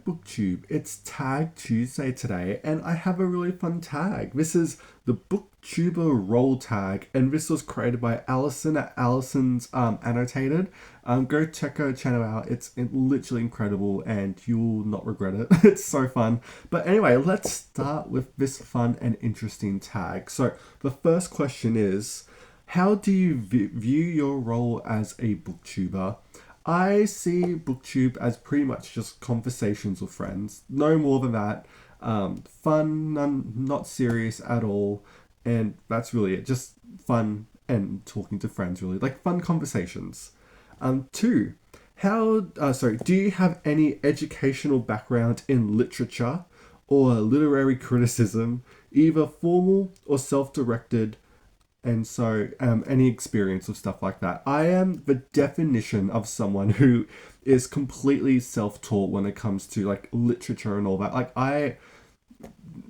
BookTube. It's Tag Tuesday today, and I have a really fun tag. This is the BookTuber Role Tag, and this was created by Allison at Allison's Annotated. Go check her channel out. It's literally incredible, and you'll not regret it. It's so fun. But anyway, let's start with this fun and interesting tag. So the first question is, how do you view your role as a booktuber? I see BookTube as pretty much just conversations with friends. No more than that. Fun, not serious at all. And that's really it. Just fun and talking to friends, really. Like fun conversations. Two, do you have any educational background in literature or literary criticism, either formal or self directed? And so, any experience of stuff like that. I am the definition of someone who is completely self-taught when it comes to like literature and all that.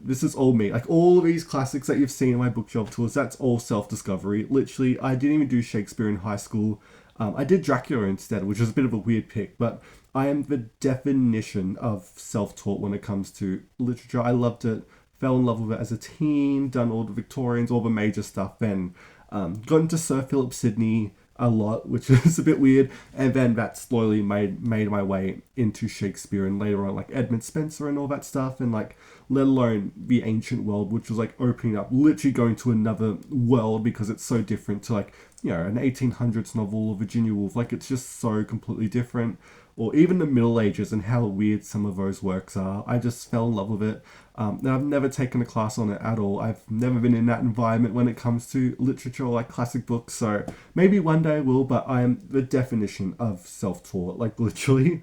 This is all me. Like all these classics that you've seen in my bookshelf tours, that's all self-discovery. Literally, I didn't even do Shakespeare in high school. I did Dracula instead, which was a bit of a weird pick, but I am the definition of self-taught when it comes to literature. I loved it, fell in love with it as a teen, done all the Victorians, all the major stuff, then got into Sir Philip Sidney a lot, which is a bit weird, and then that slowly made my way into Shakespeare and later on like Edmund Spenser and all that stuff, and like let alone the ancient world, which was like opening up, literally going to another world because it's so different to like, you know, an 1800s novel or Virginia Woolf. Like it's just so completely different. Or even the Middle Ages and how weird some of those works are. I just fell in love with it. And I've never taken a class on it at all. I've never been in that environment when it comes to literature or like classic books. So maybe one day I will, but I am the definition of self-taught, like literally.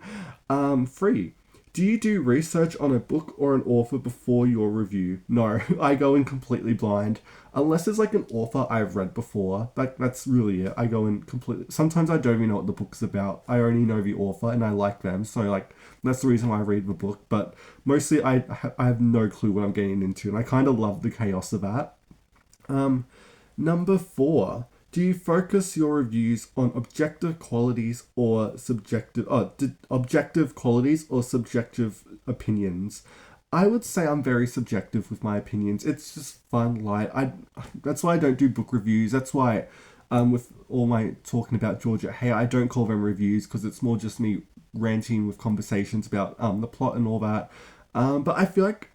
Free. Do you do research on a book or an author before your review? No, I go in completely blind. Unless it's like an author I've read before. That's really it. I go in completely... Sometimes I don't even know what the book's about. I only know the author and I like them. So like, that's the reason why I read the book. But mostly I have no clue what I'm getting into. And I kind of love the chaos of that. Number 4. Do you focus your reviews on objective qualities or objective qualities or subjective opinions? I would say I'm very subjective with my opinions. It's just fun, light. That's why I don't do book reviews. That's why, with all my talking about Georgia, hey, I don't call them reviews because it's more just me ranting with conversations about the plot and all that. But I feel like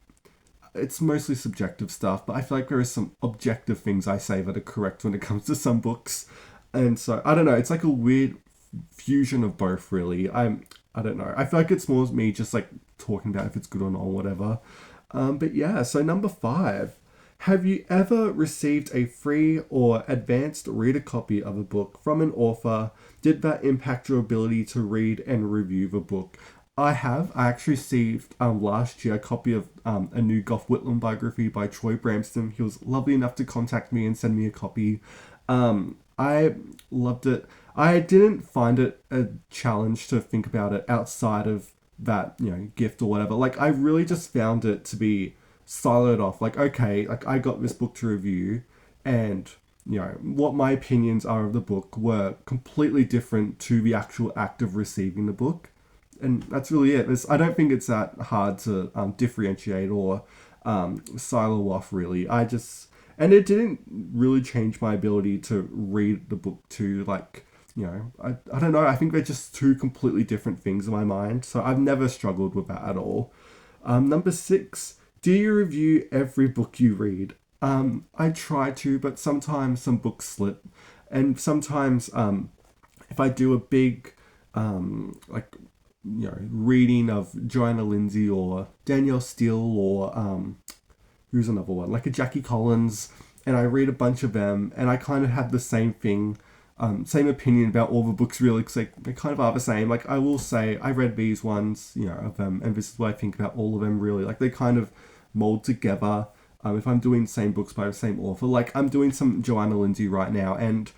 it's mostly subjective stuff, but I feel like there are some objective things I say that are correct when it comes to some books. And so, I don't know, it's like a weird fusion of both, really. I don't know. I feel like it's more me just like talking about if it's good or not or whatever. But yeah, so number 5. Have you ever received a free or advanced reader copy of a book from an author? Did that impact your ability to read and review the book? I have. I actually received last year a copy of a new Gough Whitlam biography by Troy Bramston. He was lovely enough to contact me and send me a copy. I loved it. I didn't find it a challenge to think about it outside of that, you know, gift or whatever. Like, I really just found it to be siloed off. Like, okay, like I got this book to review, and you know what my opinions are of the book were completely different to the actual act of receiving the book. And that's really it. I don't think it's that hard to differentiate or silo off, really. And it didn't really change my ability to read the book too. Like, you know, I don't know. I think they're just two completely different things in my mind. So I've never struggled with that at all. Number 6, do you review every book you read? I try to, but sometimes some books slip. And sometimes if I do a big, like, you know, reading of Joanna Lindsay or Danielle Steele or who's another one, like a Jackie Collins, and I read a bunch of them, and I kind of have the same thing, same opinion about all the books really, because they kind of are the same. Like, I will say I read these ones, you know, of them, and this is what I think about all of them really. Like, they kind of mold together. If I'm doing the same books by the same author, like I'm doing some Joanna Lindsay right now, and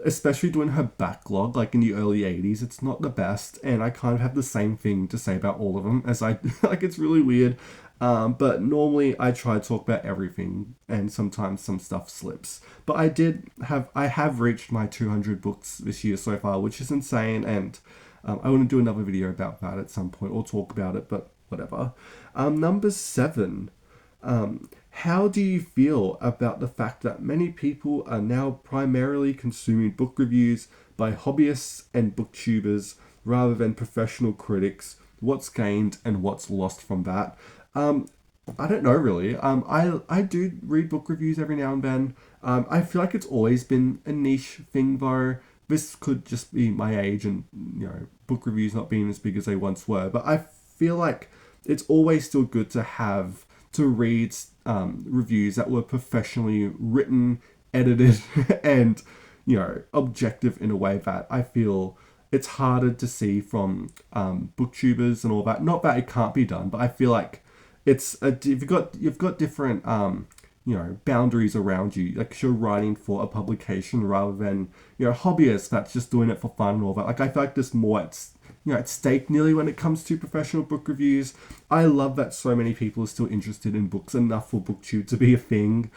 especially doing her backlog, like in the early 80s, it's not the best, and I kind of have the same thing to say about all of them as I, like, it's really weird, but normally I try to talk about everything, and sometimes some stuff slips, but I have reached my 200 books this year so far, which is insane, and I want to do another video about that at some point or talk about it, but whatever. Number 7. How do you feel about the fact that many people are now primarily consuming book reviews by hobbyists and booktubers rather than professional critics? What's gained and what's lost from that? I don't know really. I do read book reviews every now and then. I feel like it's always been a niche thing though. This could just be my age and book reviews not being as big as they once were. But I feel like it's always still good to read reviews that were professionally written, edited, and objective in a way that I feel it's harder to see from booktubers and all that. Not that it can't be done, but I feel like you've got different boundaries around you. Like you're writing for a publication rather than hobbyists that's just doing it for fun and all that. Like I feel like there's more at stake nearly when it comes to professional book reviews. I love that so many people are still interested in books enough for BookTube to be a thing.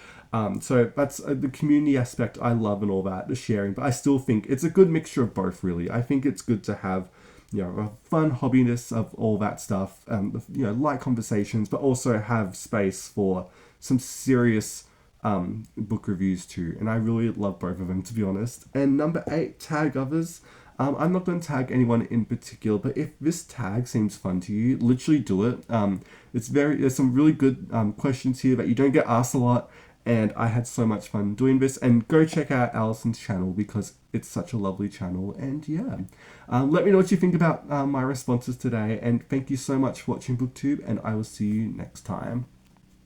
So that's the community aspect I love and all that, the sharing. But I still think it's a good mixture of both, really. I think it's good to have a fun hobbiness of all that stuff, light conversations, but also have space for some serious book reviews too. And I really love both of them, to be honest. And number 8, tag others. I'm not going to tag anyone in particular, but if this tag seems fun to you, literally do it. There's some really good questions here that you don't get asked a lot, and I had so much fun doing this. And go check out Allison's channel because it's such a lovely channel. And yeah, let me know what you think about my responses today. And thank you so much for watching BookTube, and I will see you next time.